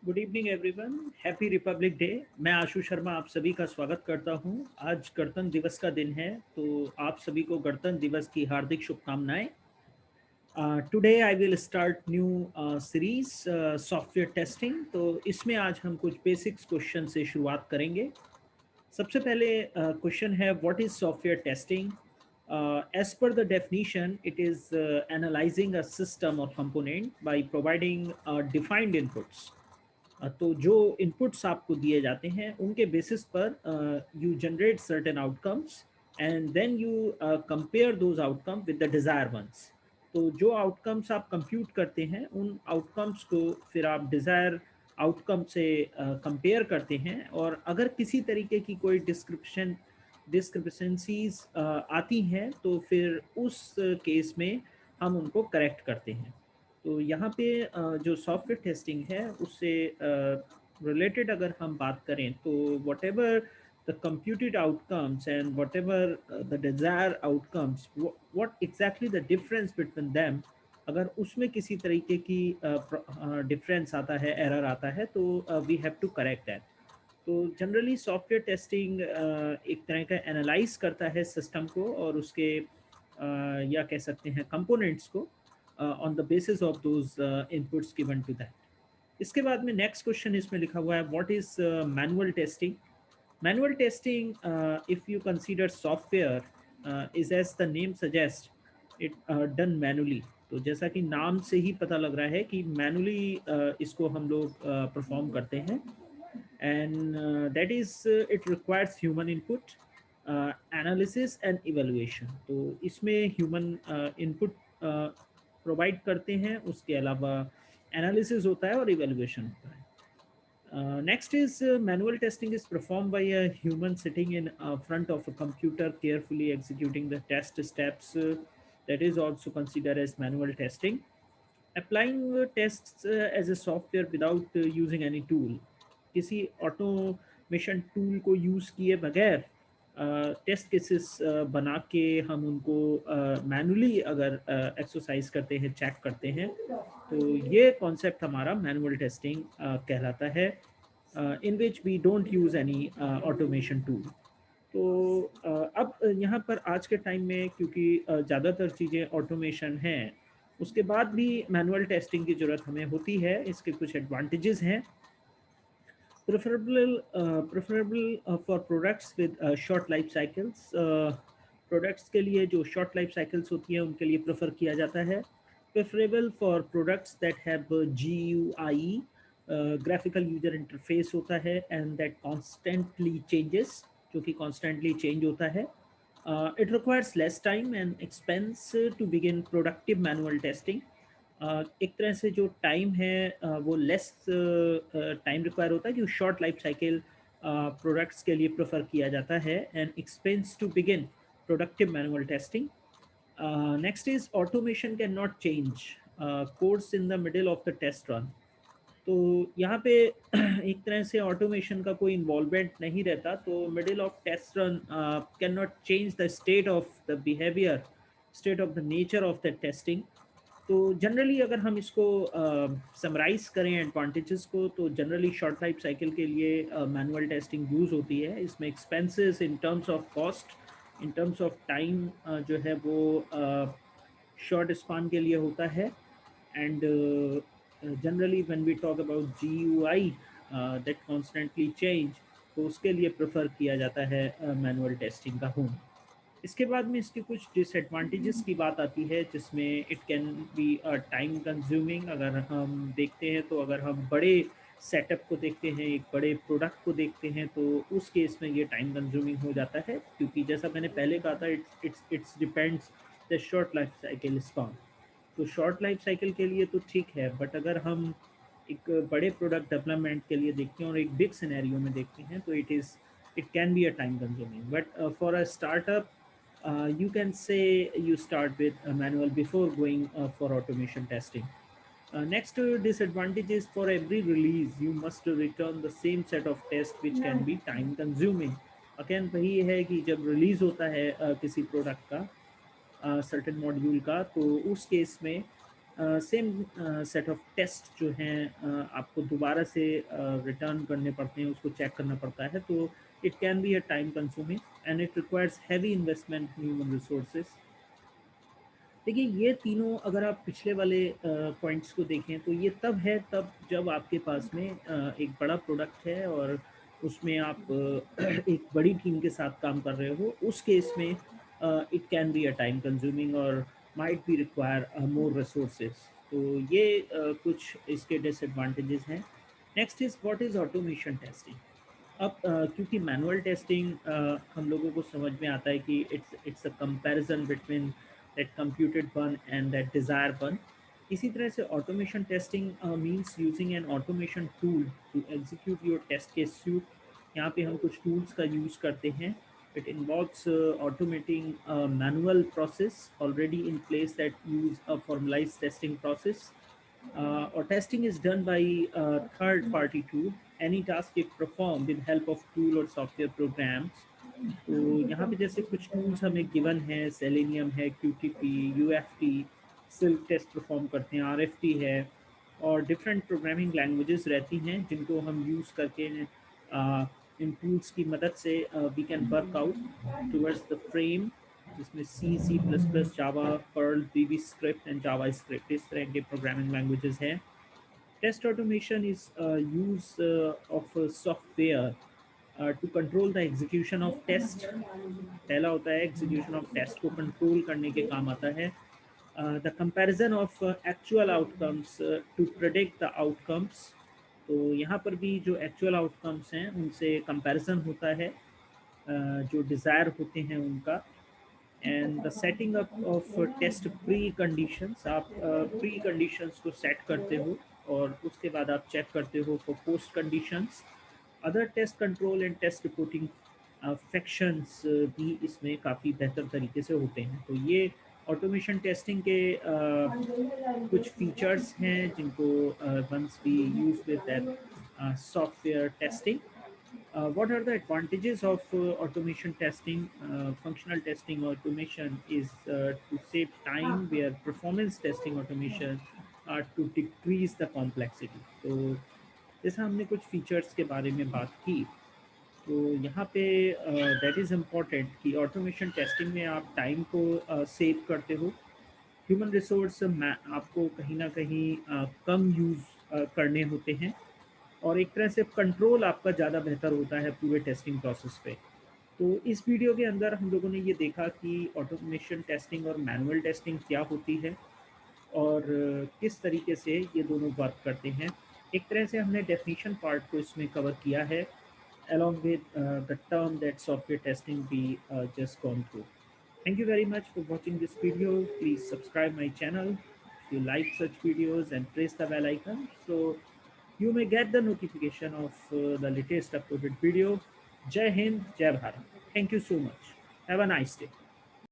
Good evening everyone. Happy Republic day. मैं आशु शर्मा आप सभी का स्वागत करता हूं। आज गणतंत्र दिवस का दिन है, तो आप सभी को गणतंत्र दिवस की हार्दिक शुभकामनाएं। Today I will start new series software testing. तो इसमें आज हम कुछ बेसिक्स क्वेश्चन से शुरुआत करेंगे। सबसे पहले क्वेश्चन है, what is software testing? As per the definition, it is analyzing a system or component by providing defined inputs. तो जो इनपुट्स आपको दिए जाते हैं उनके बेसिस पर you generate certain outcomes and then you compare those outcome with the desire ones. तो जो आउटकम्स आप कंप्यूट करते हैं उन आउटकम्स को फिर आप डिज़ायर आउटकम से कंपेयर करते हैं, और अगर किसी तरीके की कोई डिस्क्रिपेंसीज आती हैं तो फिर उस केस में हम उनको करेक्ट करते हैं। तो यहाँ पे जो सॉफ्टवेयर टेस्टिंग है उससे रिलेटेड अगर हम बात करें तो what ever the computed outcomes and what ever the desire outcomes, what exactly the difference between them, अगर उसमें किसी तरीके की डिफरेंस आता है, एरर आता है, तो we have to correct that. तो जनरली सॉफ्टवेयर टेस्टिंग एक तरह का एनालाइज करता है सिस्टम को और उसके या कह सकते हैं कंपोनेंट्स को on the basis of those inputs given to that. इसके बाद में नेक्स्ट क्वेश्चन इसमें लिखा हुआ है, what is manual testing? Manual testing, if you consider software is as the name suggest it done manually. तो जैसा कि नाम से ही पता लग रहा है कि मैनुअली इसको हम लोग परफॉर्म करते हैं, and that is it requires human input, analysis and evaluation। तो इसमें human input प्रोवाइड करते हैं, उसके अलावा एनालिसिस होता है और इवेल्युएशन होता है। Next is manual testing is performed by a human sitting in front of a computer carefully executing the test steps, that is also considered as manual testing। Applying tests as a software without using any tool, किसी automation tool को use किए बगैर test cases बना के हम उनको manually अगर exercise करते हैं, चेक करते हैं, तो ये कॉन्सेप्ट हमारा मैनुअल टेस्टिंग कहलाता है, in which we don't use any automation tool. तो अब यहाँ पर आज के टाइम में क्योंकि ज़्यादातर चीज़ें ऑटोमेशन हैं, उसके बाद भी मैनुअल टेस्टिंग की ज़रूरत हमें होती है। इसके कुछ एडवांटेजेस हैं। Preferable for products with short life cycles, products के लिए जो शॉर्ट लाइफ साइकिल्स होती हैं उनके लिए प्रेफर किया जाता है। Preferable for products that have GUI, graphical user interface होता है, एंड दैट कॉन्स्टेंटली चेंजेस, जो कि कॉन्स्टेंटली चेंज होता है। It requires less time and expense to begin productive manual testing. एक तरह से जो टाइम है वो लेस टाइम रिक्वायर होता है, जो शॉर्ट लाइफ साइकिल प्रोडक्ट्स के लिए प्रेफर किया जाता है, and expense to begin productive manual testing. Next is automation can not change codes in the middle of the test run. तो यहाँ पे एक तरह से ऑटोमेशन का कोई इन्वॉल्वमेंट नहीं रहता, तो middle of test run can not change the state of the behaviour, state of the nature of the testing. तो जनरली अगर हम इसको समराइज करें एडवांटेजेस को, तो जनरली शॉर्ट लाइफ साइकिल के लिए मैनुअल टेस्टिंग यूज़ होती है। इसमें expenses in terms of cost, in terms of time जो है वो शॉर्ट स्पान के लिए होता है। And generally when we talk about GUI that constantly change, तो उसके लिए प्रेफर किया जाता है मैनुअल टेस्टिंग का होना। इसके बाद में इसके कुछ डिसएडवांटेजेस की बात आती है, जिसमें it can B time consuming. अगर हम देखते हैं तो अगर हम बड़े सेटअप को देखते हैं, एक बड़े प्रोडक्ट को देखते हैं, तो उस केस में ये टाइम कंज्यूमिंग हो जाता है, क्योंकि जैसा मैंने पहले कहा था, it's depends the short life cycle span. तो शॉर्ट लाइफ साइकिल के लिए तो ठीक है, बट अगर हम एक बड़े प्रोडक्ट डेवलपमेंट के लिए देखते हैं और एक बिग सिनेरियो में देखते हैं, तो it can be a time consuming. But for a startup, you can say you start with a manual before going for automation testing. Next disadvantage is, for every release you must return the same set of tests which can be time consuming। Again वही है कि जब release होता है किसी product का, certain module का, तो उस केस में सेम सेट ऑफ टेस्ट जो हैं आपको दोबारा से रिटर्न करने पड़ते हैं, उसको चेक करना पड़ता है, तो it can be a time consuming and it requires heavy investment in human resources. देखिए ये तीनों अगर आप पिछले वाले पॉइंट्स को देखें तो ये तब है तब जब आपके पास में एक बड़ा प्रोडक्ट है और उसमें आप एक बड़ी टीम के साथ काम कर रहे हो, उस केस में it can be a time consuming और might be require more resources. तो ये कुछ इसके डिसएडवांटेजेस हैं। Next is what is automation testing. अब क्योंकि मैनुअल टेस्टिंग हम लोगों को समझ में आता है कि it's a comparison between that computed one and that desire one. इसी तरह से automation testing means using an automation tool to execute your test case suit. यहाँ पे हम कुछ टूल्स का यूज़ करते हैं। It involves automating manual process already in place that use a formalize testing process, or testing is done by a third party tool. Any task it perform with help of tool or software programs. तो यहाँ पे जैसे कुछ tools हमें given है, selenium है, QTP, UFT, Silk Test perform करते हैं, RFT है, और डिफरेंट प्रोग्रामिंग लैंग्वेजेस रहती हैं जिनको हम यूज़ करके इन टूल्स की मदद से we can work out towards the frame, जिसमें C++, Java, Perl, VB script and Java script, इस तरह के प्रोग्रामिंग लैंग्वेजेस हैं। Test automation is use of software to control the execution of test. पहला होता है एग्जीक्यूशन ऑफ टेस्ट को control करने के काम आता है। The comparison of actual outcomes to predict the outcomes. तो यहाँ पर भी जो एक्चुअल आउटकम्स हैं उनसे कंपैरिजन होता है जो डिज़ायर होते हैं उनका। And the setting up of test pre conditions, आप प्री कंडीशंस को सेट करते हो और उसके बाद आप चेक करते हो for post conditions. Other test control and test reporting functions भी इसमें काफ़ी बेहतर तरीके से होते हैं। तो ये ऑटोमेशन टेस्टिंग के कुछ फीचर्स हैं जिनको once we use with that software testing. What are the advantages of automation testing? Functional testing automation is to save time, where performance testing automation are to decrease the complexity. तो जैसा हमने कुछ features के बारे में बात की, तो यहाँ पे दैट इज़ इम्पॉर्टेंट कि ऑटोमेशन टेस्टिंग में आप टाइम को सेव करते हो। ह्यूमन रिसोर्स आपको कहीं ना कहीं कम यूज़ करने होते हैं और एक तरह से कंट्रोल आपका ज़्यादा बेहतर होता है पूरे टेस्टिंग प्रोसेस पे। तो इस वीडियो के अंदर हम लोगों ने ये देखा कि ऑटोमेशन टेस्टिंग और मैनुअल टेस्टिंग क्या होती है और किस तरीके से ये दोनों वर्क करते हैं। एक तरह से हमने डेफिनेशन पार्ट को इसमें कवर किया है along with the term that software testing we just gone through. Thank you very much for watching this video. Please subscribe my channel if you like such videos and press the bell icon so you may get the notification of the latest uploaded video. Jai Hind, Jai Bharat. Thank you so much. Have a nice day.